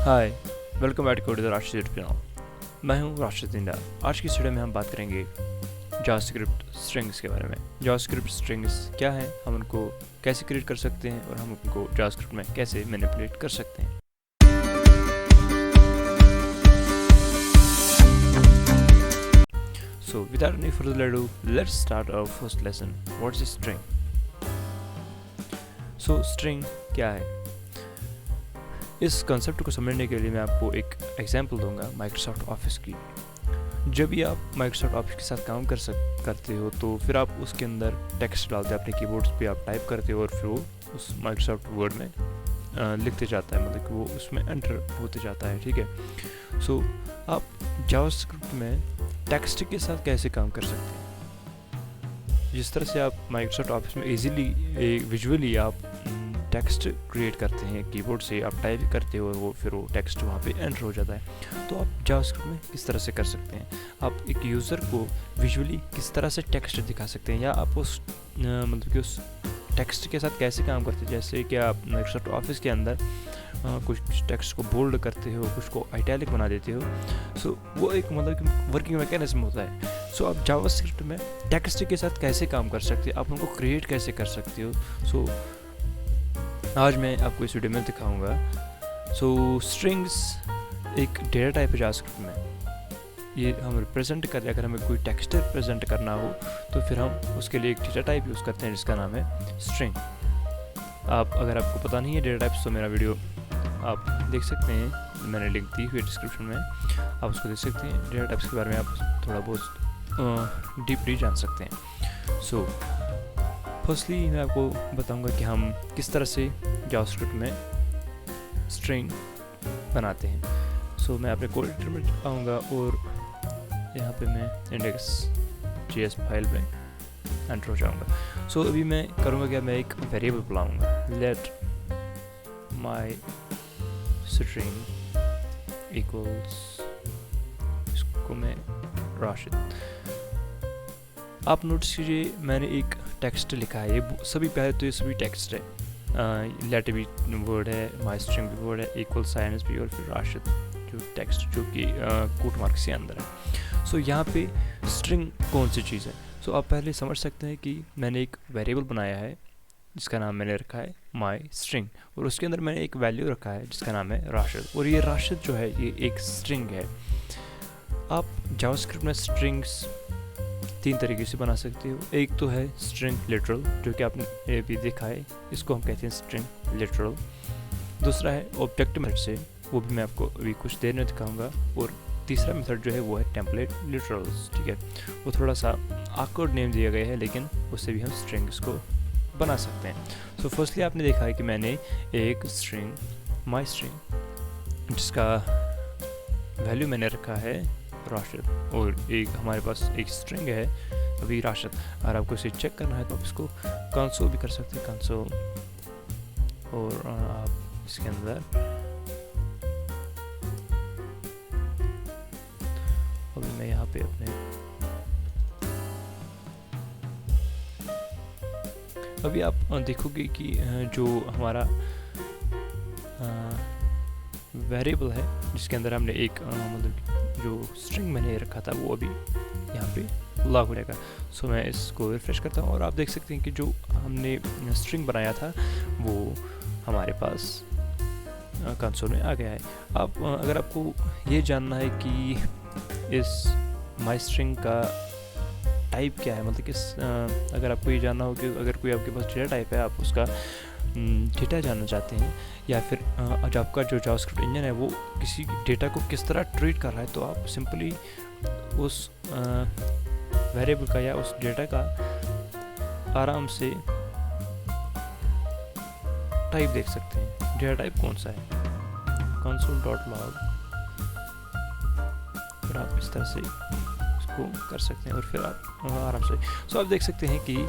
Hi, welcome back to the Rashid YouTube channel. मैं हूं Rashid India. आज की वीडियो में हम बात करेंगे जावास्क्रिप्ट स्ट्रिंग्स के बारे में। जावास्क्रिप्ट स्ट्रिंग्स क्या है, हम उनको कैसे क्रिएट कर सकते हैं और हम उनको जावास्क्रिप्ट में कैसे मैनिपुलेट कर सकते हैं। So without any further ado, let's start our first lesson. What's a string? So string क्या है? इस कंसेप्ट को समझने के लिए मैं आपको एक एग्जांपल दूंगा माइक्रोसॉफ्ट ऑफिस की। जब भी आप माइक्रोसॉफ्ट ऑफिस के साथ काम करते हो तो फिर आप उसके अंदर टेक्स्ट डालते हैं, अपने कीबोर्ड्स पे आप टाइप करते हो और फिर वो उस माइक्रोसॉफ्ट वर्ड में लिखते जाता है, मतलब कि वो उसमें एंटर होते जाता है। ठीक है। सो आप जावास्क्रिप्ट में टेक्स्ट के साथ कैसे काम कर सकते हैं? जिस तरह से आप माइक्रोसॉफ्ट ऑफिस में इजीली विजुअली आप टेक्स्ट क्रिएट करते हैं, कीबोर्ड से आप टाइप करते हो वो फिर वो टेक्स्ट वहाँ पे एंटर हो जाता है, तो आप जावास्क्रिप्ट में किस तरह से कर सकते हैं? आप एक यूज़र को विजुअली किस तरह से टेक्स्ट दिखा सकते हैं, या आप उस मतलब कि उस टेक्स्ट के साथ कैसे काम करते हैं? जैसे कि आप माइक्रोसॉफ्ट ऑफिस के अंदर कुछ टेक्स्ट को बोल्ड करते हो, कुछ को इटैलिक बना देते हो। सो वो एक मतलब कि वर्किंग मैकेनिज्म होता है। सो आप जावास्क्रिप्ट में टेक्स्ट के साथ कैसे काम कर सकते हैं, आप उनको क्रिएट कैसे कर सकते हो? सो आज मैं आपको इस वीडियो में दिखाऊंगा। सो स्ट्रिंग्स एक डेटा टाइप है जावास्क्रिप्ट में। ये हम रिप्रेजेंट करें, अगर हमें कोई टेक्स्ट रिप्रेजेंट करना हो तो फिर हम उसके लिए एक डेटा टाइप यूज़ करते हैं जिसका नाम है स्ट्रिंग। अगर आपको पता नहीं है डेटा टाइप्स तो मेरा वीडियो आप देख सकते हैं, मैंने लिंक दी हुई है डिस्क्रिप्शन में, आप उसको देख सकते हैं। डेटा टाइप्स के बारे में आप थोड़ा बहुत डीपली जान सकते हैं। सो फर्स्टली मैं आपको बताऊंगा कि हम किस तरह से जावास्क्रिप्ट में स्ट्रिंग बनाते हैं। सो मैं अपने कोड एडिटर में आऊँगा और यहाँ पे मैं index.js फाइल में एंटर हो जाऊँगा। सो अभी मैं करूँगा क्या, मैं एक वेरिएबल बुलाऊँगा, लेट माई स्ट्रिंग इक्वल्स, इसको मैं राशिद। आप नोटिस कीजिए मैंने एक टेक्स्ट लिखा है, ये सभी पहले तो ये सभी टेक्स्ट है। लेट भी वर्ड है, माई स्ट्रिंग भी वर्ड है, इक्वल साइंस भी, और फिर राशिद जो टेक्स्ट जो कि कोट मार्क से अंदर है। सो यहाँ पे स्ट्रिंग कौन सी चीज़ है? सो आप पहले समझ सकते हैं कि मैंने एक वेरिएबल बनाया है जिसका नाम मैंने रखा है माई स्ट्रिंग, और उसके अंदर मैंने एक वैल्यू रखा है जिसका नाम है राशिद, और ये राशिद जो है ये एक स्ट्रिंग है। आप जावास्क्रिप्ट में स्ट्रिंग्स तीन तरीके से बना सकते हो। एक तो है स्ट्रिंग लिटरल, जो कि आपने भी देखा है, इसको हम कहते हैं स्ट्रिंग लिटरल। दूसरा है ऑब्जेक्ट मेथड से, वो भी मैं आपको अभी कुछ देर में दिखाऊंगा। और तीसरा मेथड जो है वो है टेम्पलेट लिटरल्स। ठीक है, वो थोड़ा सा awkward नेम दिया गया है, लेकिन उससे भी हम स्ट्रिंग्स को बना सकते हैं। सो फर्स्टली आपने देखा है कि मैंने एक स्ट्रिंग माई स्ट्रिंग जिसका वैल्यू मैंने रखा है राशिद, और एक हमारे पास एक स्ट्रिंग है अभी राशिद। अगर आपको इसे चेक करना है तो आप इसको कंसोल भी कर सकते हैं, कंसोल, और आप इसके अंदर अभी मैं यहाँ पे अपने अभी आप देखोगे कि जो हमारा वेरिएबल है जिसके अंदर हमने एक मतलब जो स्ट्रिंग मैंने रखा था वो अभी यहाँ पे लॉग हो जाएगा। सो मैं इसको रिफ्रेश करता हूँ और आप देख सकते हैं कि जो हमने स्ट्रिंग बनाया था वो हमारे पास कंसोल में आ गया है। आप अगर आपको ये जानना है कि इस माई स्ट्रिंग का टाइप क्या है, मतलब कि अगर आपको ये जानना हो कि अगर कोई आपके पास डेटा टाइप है, आप उसका डेटा जानना चाहते हैं, या फिर आज आपका जो जावास्क्रिप्ट इंजन है वो किसी डेटा को किस तरह ट्रीट कर रहा है, तो आप सिंपली उस वेरिएबल का या उस डेटा का आराम से टाइप देख सकते हैं। डेटा टाइप कौन सा है, console.log, फिर आप इस तरह से इसको कर सकते हैं और फिर आप आराम से। सो आप देख सकते हैं कि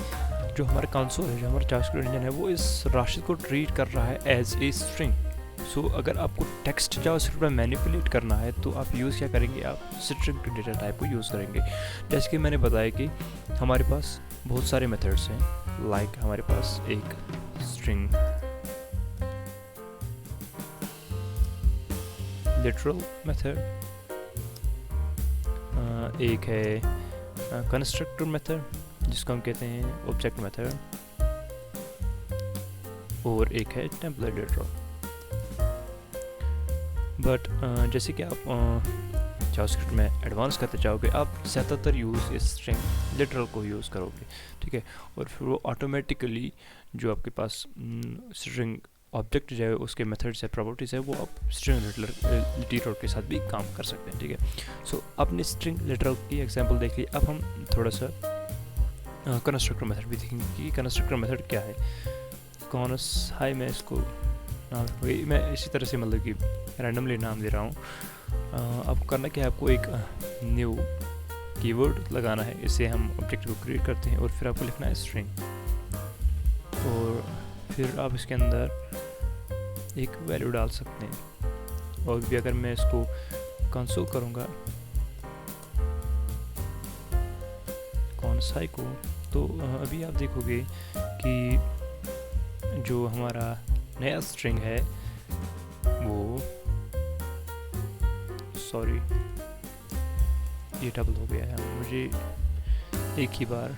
जो हमारा कंसोल है, जो हमारा जावास्क्रिप्ट इंजन है, वो इस राशिद को ट्रीट कर रहा है एज ए स्ट्रिंग। सो अगर आपको टेक्स्ट जावास्क्रिप्ट में मैनिपुलेट करना है तो आप यूज़ क्या करेंगे, आप स्ट्रिंग डेटा टाइप को यूज़ करेंगे। जैसे कि मैंने बताया कि हमारे पास बहुत सारे मेथड्स हैं, लाइक हमारे पास एक स्ट्रिंग लिटरल मेथड, एक है कंस्ट्रक्टर मेथड जिसको हम कहते हैं ऑब्जेक्ट मेथड, और एक है टेम्पलेट लिटरल। बट जैसे कि आप जावास्क्रिप्ट में एडवांस करते जाओगे, आप ज़्यादातर यूज़ इस स्ट्रिंग लिटरल को यूज़ करोगे, ठीक है। और फिर वो ऑटोमेटिकली जो आपके पास स्ट्रिंग ऑब्जेक्ट जो है उसके मेथड्स है, प्रॉपर्टीज़ है, वो आप स्ट्रिंग लिटरल के साथ भी काम कर सकते हैं, ठीक है। सो आपने स्ट्रिंग लिटरल की एग्जांपल देख ली। अब हम थोड़ा सा कंस्ट्रक्टर मेथड भी देखेंगे कि कंस्ट्रक्टर मेथड क्या है। हाई मैं इसको मैं इसी तरह से मतलब कि रैंडमली नाम दे रहा हूँ। अब करना क्या है, आपको एक न्यू कीवर्ड लगाना है, इससे हम ऑब्जेक्ट को क्रिएट करते हैं, और फिर आपको लिखना है स्ट्रिंग, और फिर आप इसके अंदर एक वैल्यू डाल सकते हैं। और भी अगर मैं इसको कंसोल करूँगा कॉन्साई को, तो अभी आप देखोगे कि जो हमारा नया स्ट्रिंग है वो, सॉरी ये डबल हो गया है, मुझे एक ही बार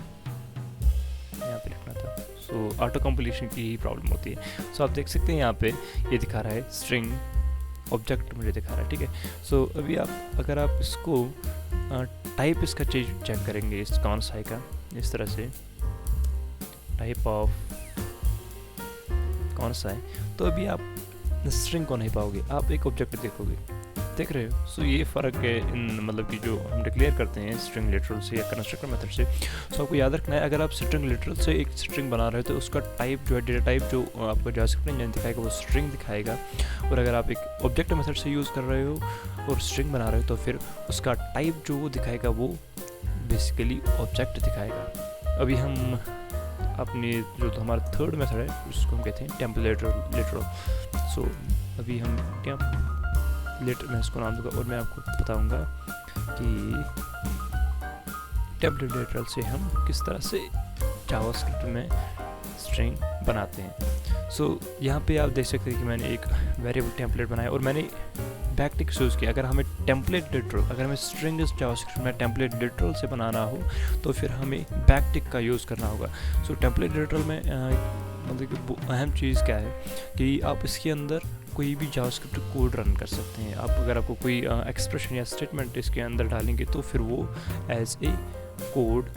यहाँ पे लिखना था। सो ऑटो कंप्लीशन की ही प्रॉब्लम होती है। सो आप देख सकते हैं यहाँ पे ये दिखा रहा है स्ट्रिंग ऑब्जेक्ट मुझे दिखा रहा है, ठीक है। सो अभी आप अगर आप इसको टाइप इसका चेक करेंगे इस कॉन्साई का, इस तरह से टाइप ऑफ कौन सा है, तो अभी आप स्ट्रिंग को नहीं पाओगे, आप एक ऑब्जेक्ट देखोगे, देख रहे हो। सो ये फ़र्क है इन मतलब कि जो हम डिक्लेयर करते हैं स्ट्रिंग लिटरल से या कंस्ट्रक्टर मेथड से। सो आपको याद रखना है, अगर आप स्ट्रिंग लिटरल से एक स्ट्रिंग बना रहे हो तो उसका टाइप जो है, डेटा टाइप जो आपको जावास्क्रिप्ट इंजन दिखाएगा वो स्ट्रिंग दिखाएगा। और अगर आप एक ऑब्जेक्ट मेथड से यूज़ कर रहे हो और स्ट्रिंग बना रहे हो तो फिर उसका टाइप जो वो दिखाएगा वो बेसिकली ऑब्जेक्ट दिखाएगा। अभी हम अपनी जो तो हमारा थर्ड मेथड है उसको हम कहते हैं टेम्पलेट लिटरल। सो अभी हम मैं इसको नाम दूंगा और मैं आपको बताऊंगा कि टेम्पलेट लिटरल से हम किस तरह से जावास्क्रिप्ट में स्ट्रिंग बनाते हैं। सो यहाँ पे आप देख सकते हैं कि मैंने एक वेरिएबल टेम्पलेट बनाया और मैंने बैकटिक यूज़ किया। अगर हमें टेम्पलेट लिटरल, अगर हमें स्ट्रिंग जावास्क्रिप्ट में टेम्पलेट लिटरल से बनाना हो तो फिर हमें बैकटिक का यूज़ करना होगा। सो टेम्पलेट लिटरल में मतलब कि अहम चीज़ क्या है कि आप इसके अंदर कोई भी जावास्क्रिप्ट कोड रन कर सकते हैं। आप अगर आपको कोई एक्सप्रेशन या स्टेटमेंट इसके अंदर डालेंगे तो फिर वो एज ए कोड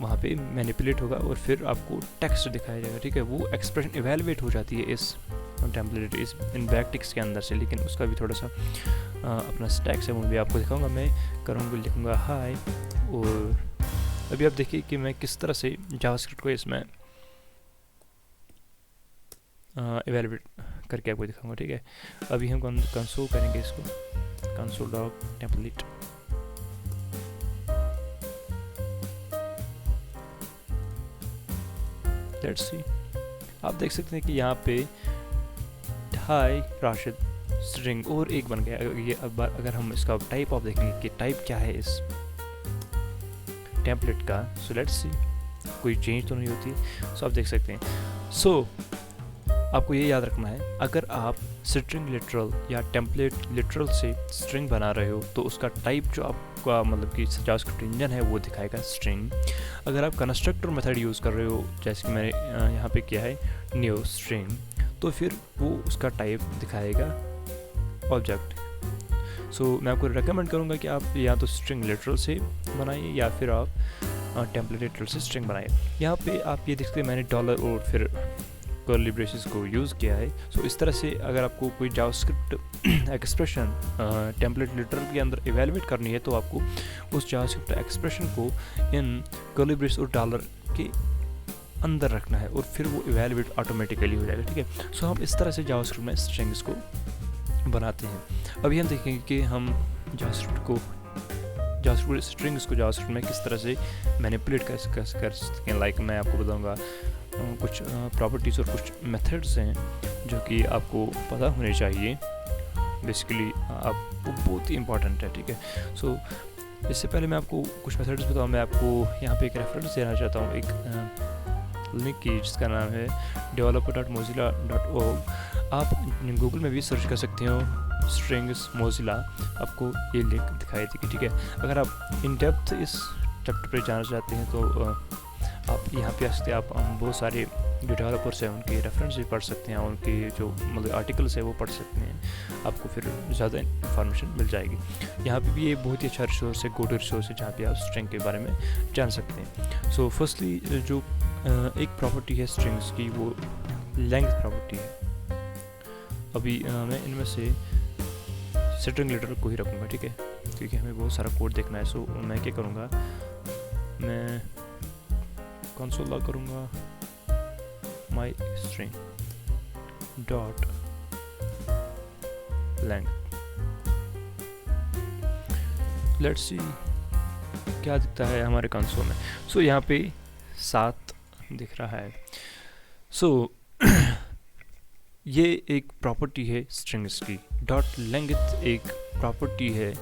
वहाँ पे मैनिपुलेट होगा और फिर आपको टेक्स्ट दिखाया जाएगा, ठीक है। वो एक्सप्रेशन इवेलुएट हो जाती है इस टेम्पलेट इस इन बैकटिक्स के अंदर से, लेकिन उसका भी थोड़ा सा अपना स्टैक्स है वो भी आपको दिखाऊंगा। मैं करूँगा, लिखूँगा हाई, और अभी आप देखिए कि मैं किस तरह से जावास्क्रिप्ट को इसमें इवेलुएट करके आपको दिखाऊंगा, ठीक है। अभी हम कंसोल करेंगे इसको, console dot template, let's see. आप देख सकते हैं कि यहाँ पे हाई राशिद स्ट्रिंग और एक बन गया। ये अब अगर हम इसका टाइप ऑफ देखेंगे कि टाइप क्या है इस टेम्पलेट का, सो लेट्स सी, कोई चेंज तो नहीं होती। सो आप देख सकते हैं। सो आपको ये याद रखना है, अगर आप स्ट्रिंग लिटरल या टेम्पलेट लिटरल से स्ट्रिंग बना रहे हो तो उसका टाइप जो आपका मतलब कि जावास्क्रिप्ट इंजन है वो दिखाएगा स्ट्रिंग। अगर आप कंस्ट्रक्टर मेथड यूज़ कर रहे हो जैसे कि मैंने यहाँ पे किया है न्यू स्ट्रिंग, तो फिर वो उसका टाइप दिखाएगा ऑब्जेक्ट। सो मैं आपको रेकमेंड करूँगा कि आप या तो स्ट्रिंग लिटरल से बनाइए या फिर आप टेम्पलेट लिटरल से स्ट्रिंग बनाइए। यहाँ पे आप ये देखते हैं मैंने डॉलर और फिर कर्ली ब्रेसेस को यूज़ किया है। सो इस तरह से अगर आपको कोई जावास्क्रिप्ट एक्सप्रेशन टेम्पलेट लिटरल के अंदर इवेलुएट करनी है तो आपको उस जावास्क्रिप्ट एक्सप्रेशन को इन कर्ली ब्रेस और डॉलर के अंदर रखना है और फिर वो इवेलुएट ऑटोमेटिकली हो जाएगा, ठीक है। सो हम इस तरह से जावास्क्रिप्ट में स्ट्रिंग्स को बनाते हैं। अभी हम देखेंगे कि हम जावास्क्रिप्ट स्ट्रिंग्स को जावास्क्रिप्ट में किस तरह से मैनिपुलेट कर सकें। लाइक मैं आपको बताऊंगा कुछ प्रॉपर्टीज़ और कुछ मेथड्स हैं जो कि आपको पता होने चाहिए, बेसिकली आपको बहुत ही इंपॉर्टेंट है, ठीक है। सो इससे पहले मैं आपको कुछ मेथड्स बताऊँ। मैं आपको यहाँ पे एक रेफरेंस देना चाहता हूँ, एक लिंक की जिसका नाम है developer.mozilla.org। आप गूगल में भी सर्च कर सकते हो स्ट्रिंग्स मोजिला आपको ये लिंक दिखाई देगी, ठीक है। अगर आप इन डेप्थ इस चैप्टर पे जाना चाहते हैं तो आप यहाँ पे आ सकते हैं। आप बहुत सारे जो डेवलपर्स हैं उनके रेफरेंस भी पढ़ सकते हैं, उनके जो मतलब आर्टिकल्स है वो पढ़ सकते हैं, आपको फिर ज़्यादा इन्फॉर्मेशन मिल जाएगी। यहाँ पे भी ये बहुत ही अच्छा रिसोर्स है, गुड रिसोर्स है, जहाँ पे आप स्ट्रिंग के बारे में जान सकते हैं। सो फर्स्टली जो एक प्रॉपर्टी है स्ट्रिंग्स की वो लेंथ प्रॉपर्टी है। अभी मैं इनमें से स्ट्रिंग लेटर को ही रखूँगा, ठीक है, क्योंकि हमें बहुत सारा कोड देखना है। सो मैं क्या करूँगा, मैं कंसोल लॉग करूँगा my string dot length। let's see क्या दिखता है हमारे कंसोल में। सो यहाँ पे 7 दिख रहा है। सो ये एक प्रॉपर्टी है स्ट्रिंग्स की। डॉट लेंथ एक प्रॉपर्टी है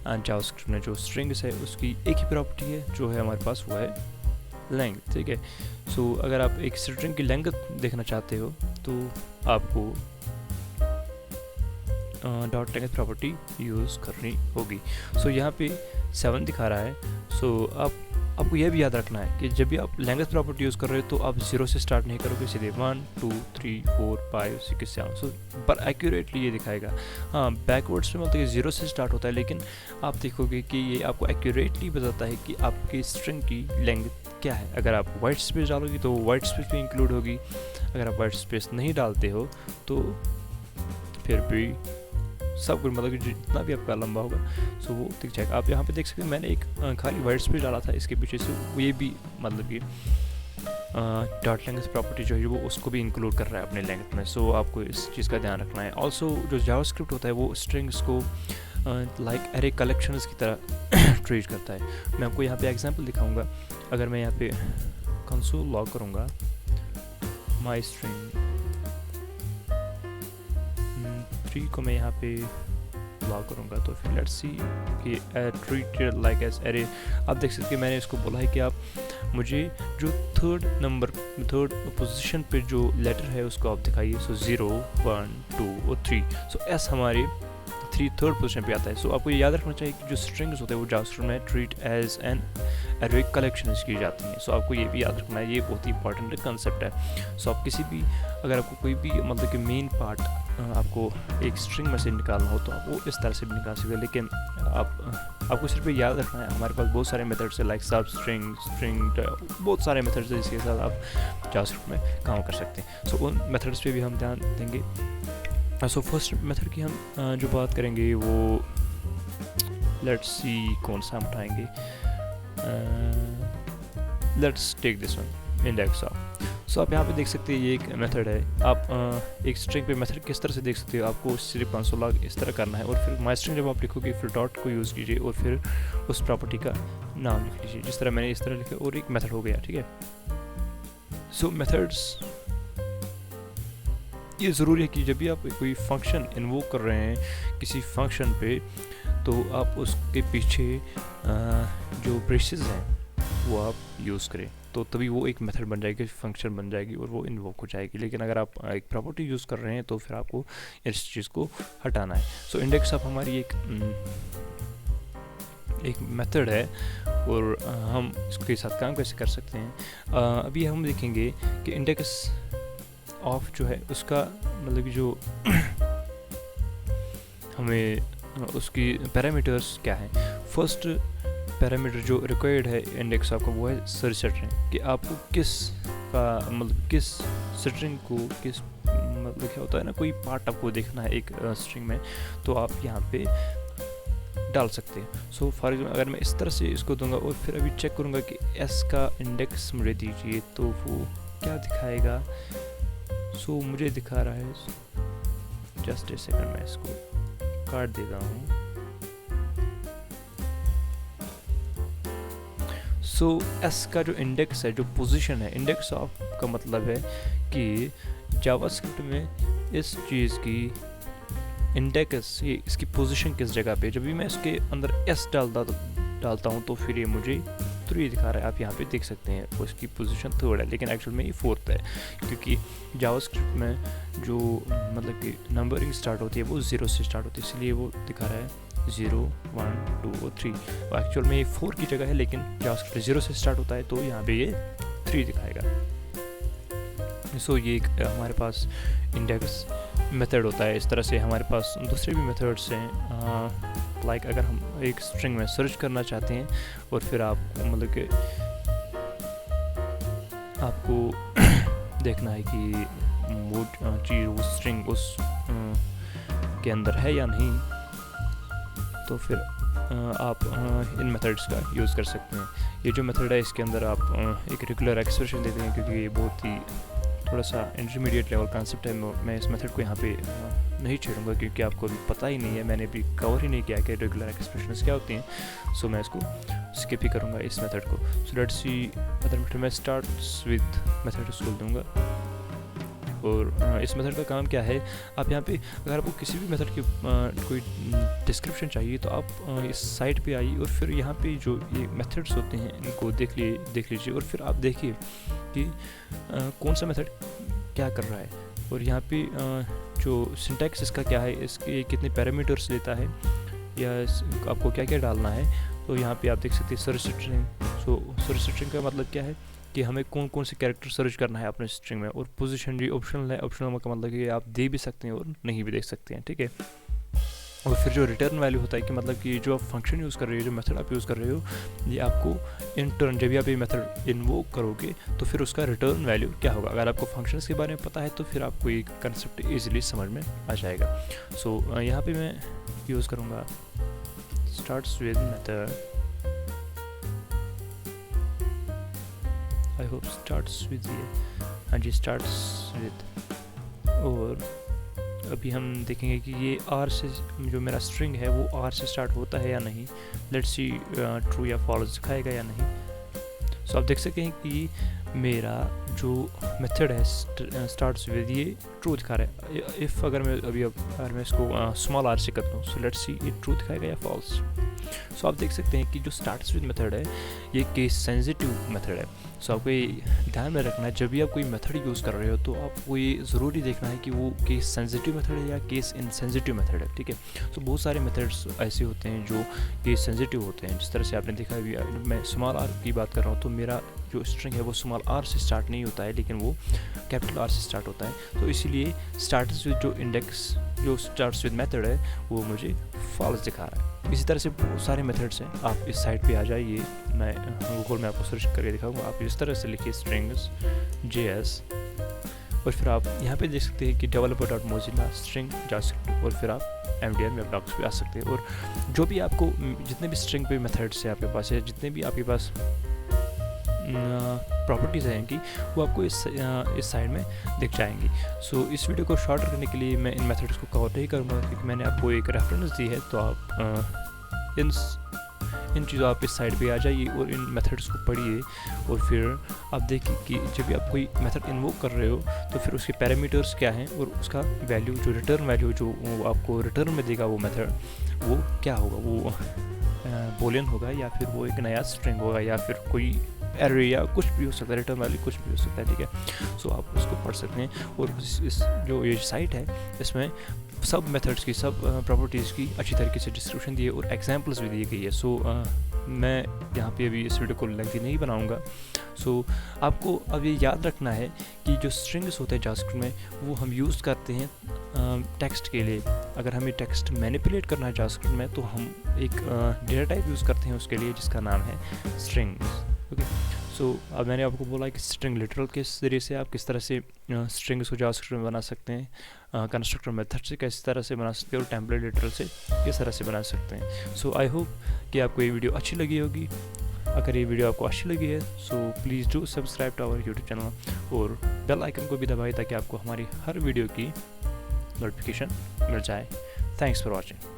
जावास्क्रिप्ट में। जो स्ट्रिंग्स है उसकी एक ही प्रॉपर्टी है जो है हमारे पास, वो है लेंथ, ठीक है। सो अगर आप एक स्ट्रिंग की लेंथ देखना चाहते हो तो आपको डॉट लेंथ प्रॉपर्टी यूज़ करनी होगी। सो यहाँ पे 7 दिखा रहा है। सो आपको यह भी याद रखना है कि जब भी आप लेंथ प्रॉपर्टी यूज़ कर रहे हो तो आप 0 से स्टार्ट नहीं करोगे, सीधे 1 2 3 4 5 6 7। सो पर एक्यूरेटली ये दिखाएगा। हाँ, बैकवर्ड्स में मतलब 0 से स्टार्ट होता है, लेकिन आप देखोगे कि ये आपको एक्यूरेटली बताता है कि आपकी स्ट्रिंग की लेंथ क्या है। अगर आप वाइट स्पेस डालोगे तो वाइट स्पेस भी इंक्लूड होगी, अगर आप वाइट स्पेस नहीं डालते हो तो फिर भी सब कुछ मतलब कि जितना भी आपका लंबा होगा सो वो दिख जाएगा। आप यहाँ पे देख सकते हैं मैंने एक खाली वाइट स्पेस डाला था इसके पीछे, से ये भी मतलब कि डॉट लेंथ प्रॉपर्टी जो है वो उसको भी इंक्लूड कर रहा है अपने लेंथ में। सो आपको इस चीज़ का ध्यान रखना है। ऑल्सो जो जावास्क्रिप्ट होता है वो स्ट्रिंग्स को लाइक एरे कलेक्शंस की तरह ट्रीट करता है। मैं आपको यहाँ पे एग्जांपल दिखाऊंगा। अगर मैं यहाँ पे कंसोल लॉग करूँगा माई स्ट्रिंग 3 को मैं यहाँ पे लॉग करूँगा तो फिर लेट्स सी कि ट्रीट लाइक एज एरे। आप देख सकते हैं मैंने इसको बोला है कि आप मुझे जो थर्ड पोजीशन पे जो लेटर है उसको आप दिखाइए। सो 0 1 2 और 3। सो एस हमारी 3 थर्ड पोजीशन पे आता है। सो आपको ये याद रखना चाहिए कि जो स्ट्रिंग्स होते हैं वो जावास्क्रिप्ट में treat as an array collection की जाती हैं। सो आपको ये भी याद रखना है, ये बहुत ही इंपॉर्टेंट कंसेप्ट है। सो आप किसी भी अगर आपको कोई भी मतलब कि मेन पार्ट आपको एक स्ट्रिंग में से निकालना हो तो आप वो इस तरह से भी निकाल सकते हैं, लेकिन आपको सिर्फ ये याद रखना है हमारे पास बहुत सारे मेथड्स है लाइक सब स्ट्रिंग बहुत सारे मेथड्स है जिसके साथ आप जावास्क्रिप्ट में काम कर सकते हैं। सो उन मेथड्स पे भी हम ध्यान देंगे। सो फर्स्ट मेथड की हम जो बात करेंगे वो लेट्स सी कौन सा हम उठाएंगे। Let's take this one index of. So आप यहाँ पे देख सकते हैं ये एक मेथड है। आप एक स्ट्रिंग पे मेथड किस तरह से देख सकते हो, आपको सिर्फ कंसोल लॉग इस तरह करना है और फिर माई स्ट्रिंग जब आप लिखोगे फिर डॉट को यूज़ कीजिए और फिर उस प्रॉपर्टी का नाम लिख लीजिए जिस तरह मैंने इस तरह लिखा और एक मेथड हो गया, ठीक है। सो मेथड्स ये ज़रूरी है कि जब भी आप कोई फंक्शन इन्वोक कर रहे हैं किसी फंक्शन पे तो आप उसके पीछे जो ब्रेसेस हैं वो आप यूज़ करें, तो तभी वो एक मेथड बन जाएगी, फंक्शन बन जाएगी और वो इन्वोक हो जाएगी। लेकिन अगर आप एक प्रॉपर्टी यूज़ कर रहे हैं तो फिर आपको इस चीज़ को हटाना है। सो इंडेक्स ऑफ हमारी एक मेथड है और हम इसके साथ काम कैसे कर सकते हैं अभी हम देखेंगे कि इंडेक्स ऑफ जो है उसका मतलब कि जो हमें उसकी पैरामीटर्स क्या हैं। फर्स्ट पैरामीटर जो रिक्वायर्ड है इंडेक्स ऑफ का वो है सर्च स्ट्रिंग, कि आपको किस का मतलब किस स्ट्रिंग को किस मतलब क्या होता है ना, कोई पार्ट आपको देखना है एक स्ट्रिंग में तो आप यहाँ पे डाल सकते हैं। सो फॉर एग्जाम्पल अगर मैं इस तरह से इसको दूंगा और फिर अभी चेक करूँगा कि एस का इंडेक्स मुझे दीजिए तो वो क्या दिखाएगा। सो मुझे दिखा रहा है, जस्ट ए सेकंड मैं इसको काट देता हूँ। सो एस का जो इंडेक्स है, जो पोजीशन है, इंडेक्स ऑफ का मतलब है कि जावास्क्रिप्ट में इस चीज़ की इंडेक्स ये इसकी पोजीशन किस जगह पे, जब भी मैं इसके अंदर एस डालता हूँ तो फिर ये मुझे 3 दिखा रहा है, आप यहाँ पे देख सकते हैं उसकी पोजीशन 3rd है, लेकिन एक्चुअल में ये 4th है, क्योंकि जावास्क्रिप्ट में जो मतलब कि नंबरिंग स्टार्ट होती है वो 0 से स्टार्ट होती है, इसलिए वो दिखा रहा है 0 1 2 और 3। तो एक्चुअल में ये 4 की जगह है, लेकिन जावास्क्रिप्ट 0 से स्टार्ट होता है तो यहाँ पे ये 3 दिखाएगा। सो ये एक हमारे पास इंडेक्स मेथड होता है। इस तरह से हमारे पास दूसरे भी मेथड्स हैं, लाइक अगर हम एक स्ट्रिंग में सर्च करना चाहते हैं और फिर आपको मतलब कि आपको देखना है कि वो चीज़ वो स्ट्रिंग उस के अंदर है या नहीं, तो फिर आप इन मेथड्स का यूज़ कर सकते हैं। ये जो मेथड है इसके अंदर आप एक रेगुलर एक्सप्रेशन देते हैं, क्योंकि ये बहुत ही थोड़ा सा इंटरमीडिएट लेवल कॉन्सेप्ट है। मैं इस मेथड को यहाँ पे नहीं छेड़ूंगा, क्योंकि आपको अभी पता ही नहीं है, मैंने भी कवर ही नहीं किया कि रेगुलर एक्सप्रेशंस क्या होती हैं। सो मैं इसको स्किप ही करूँगा इस मेथड को। So let's see other method. मैं स्टार्ट्स विद मेथड खोल दूँगा, और इस मेथड का काम क्या है, आप यहाँ पे अगर आपको किसी भी मेथड की कोई डिस्क्रिप्शन चाहिए तो आप इस साइट पे आइए और फिर यहाँ पे जो ये मेथड्स होते हैं इनको देख लीजिए और फिर आप देखिए कि कौन सा मेथड क्या कर रहा है, और यहाँ पे जो सिंटैक्स इसका क्या है, इसके कितने पैरामीटर्स लेता है, या आपको क्या क्या डालना है। तो यहाँ पे आप देख सकते हैं सर्च स्ट्रिंग। सो सर्च स्ट्रिंग का मतलब क्या है कि हमें कौन कौन से कैरेक्टर सर्च करना है अपने स्ट्रिंग में, और पोजीशन भी ऑप्शनल है। ऑप्शनल का मतलब कि आप दे भी सकते हैं और नहीं भी देख सकते हैं, ठीक है। और फिर जो रिटर्न वैल्यू होता है कि मतलब कि जो आप फंक्शन यूज़ कर रहे हो, जो मेथड आप यूज़ कर रहे हो, ये आपको इन टर्न जब भी आप ये मेथड इन्वोक करोगे तो फिर उसका रिटर्न वैल्यू क्या होगा। अगर आपको फंक्शंस के बारे में पता है तो फिर आपको ये कंसेप्ट ईजिली समझ में आ जाएगा। सो यहाँ पे मैं यूज़ करूँगा starts with method. I hope starts with ये, हाँ जी स्टार्ट्स विद। और अभी हम देखेंगे कि ये आर से जो मेरा स्ट्रिंग है वो आर से स्टार्ट होता है या नहीं। लेट्स सी ट्रू या फॉल्स दिखाएगा या नहीं। सो आप देख सकते हैं कि मेरा जो मेथड है स्टार्ट्स विद ये ट्रू दिखा रहा है। इफ़ अगर मैं इसको स्मॉल आर से कर दूँ, सो लेट्स सी ये ट्रू दिखाएगा या फॉल्स। सो आप देख सकते हैं कि जो स्टार्ट्स विद मेथड है ये केस सेंसिटिव मेथड है। सो आपको ये ध्यान में रखना है, जब भी आप कोई मेथड यूज़ कर रहे हो तो आपको ये ज़रूरी देखना है कि वो केस सेंसिटिव मेथड है या केस इनसेंसिटिव मेथड है, ठीक है। तो बहुत सारे मेथड्स ऐसे होते हैं जो केस सेंसिटिव होते हैं, जिस तरह से आपने देखा है। मैं स्मॉल आर की बात कर रहा हूँ तो मेरा जो स्ट्रिंग है वो स्मॉल आर से स्टार्ट नहीं होता है, लेकिन वो कैपिटल आर से स्टार्ट होता है। तो इसीलिए स्टार्ट्स विद जो इंडेक्स जो स्टार्ट्स विद मेथड है वो मुझे फॉल्स दिखा रहा है। इसी तरह से बहुत सारे मेथड्स हैं। आप इस साइट पे आ जाइए, मैं गूगल में आपको सर्च करके दिखाऊंगा। आप इस तरह से लिखिए स्ट्रिंग्स JS, और फिर आप यहाँ पे देख सकते हैं कि developer.mozilla स्ट्रिंग जावास्क्रिप्ट, और फिर आप MDN वेब डॉक्स पे आ सकते हैं। और जो भी आपको जितने भी स्ट्रिंग पे मेथड्स हैं आपके पास, या जितने भी आपके पास प्रॉपर्टीज़ हैं कि वो आपको इस साइड में दिख जाएंगी। सो इस वीडियो को शॉर्ट करने के लिए मैं इन मेथड्स को कवर नहीं करूँगा, क्योंकि मैंने आपको एक रेफरेंस दी है। तो आप इन चीज़ों आप इस साइड पे आ जाइए और इन मेथड्स को पढ़िए, और फिर आप देखिए कि जब भी आप कोई मेथड इन्वोक कर रहे हो तो फिर उसके पैरामीटर्स क्या हैं, और उसका वैल्यू जो रिटर्न वैल्यू जो आपको रिटर्न में देगा वो मेथड वो क्या होगा। वो बूलियन होगा, या फिर वो एक नया स्ट्रिंग होगा, या फिर कोई एरे या कुछ भी हो सकता है, रिटर्न वैल्यू कुछ भी हो सकता है, ठीक है। सो आप उसको पढ़ सकते हैं। और इस जो ये साइट है इसमें सब मेथड्स की, सब प्रॉपर्टीज़ की अच्छी तरीके से डिस्क्रिप्शन दी है और एग्जांपल्स भी दी गई है। सो मैं यहाँ पे अभी इस वीडियो को लेंथी नहीं बनाऊँगा। सो आपको अब ये याद रखना है कि जो स्ट्रिंग्स होते हैं जावास्क्रिप्ट में वो हम यूज़ करते हैं टेक्स्ट के लिए। अगर हमें टेक्स्ट मैनिपुलेट करना है जावास्क्रिप्ट में तो हम एक डेटा टाइप यूज़ करते हैं उसके लिए, जिसका नाम है स्ट्रिंग्स, ओके। सो अब मैंने आपको बोला कि स्ट्रिंग लिटरल के ज़रिए से आप किस तरह से स्ट्रिंग्स को जावास्क्रिप्ट में बना सकते हैं, कंस्ट्रक्टर मेथड से किस तरह से बना सकते हैं, और टेम्पलेट लिटरल से किस तरह से बना सकते हैं। सो आई होप कि आपको ये वीडियो अच्छी लगी होगी। अगर ये वीडियो आपको अच्छी लगी है so please do subscribe to our YouTube channel, और बेल आइकन को भी दबाएं ताकि आपको हमारी हर वीडियो की नोटिफिकेशन मिल जाए। Thanks for watching.